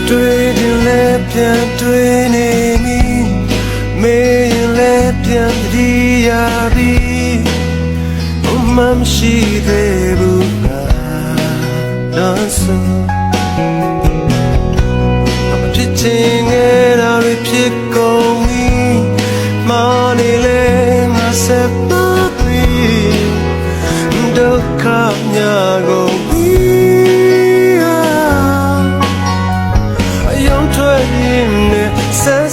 တွေ့ရင်လည်းပြန်တွေ့နေပြီမေးရင်လည်းပြန်တည်ရပြီမရှိသေးဘူးငါတော့ဆိုအဖြစ်ချင်းငယ်တာတွေဖြစ်ကုန်ပြီမောင်နေလေငါဆက်ပါပြီဒုက္ခများကုန်ပြီအယုံထွက်ရင်နဲ့ဆက်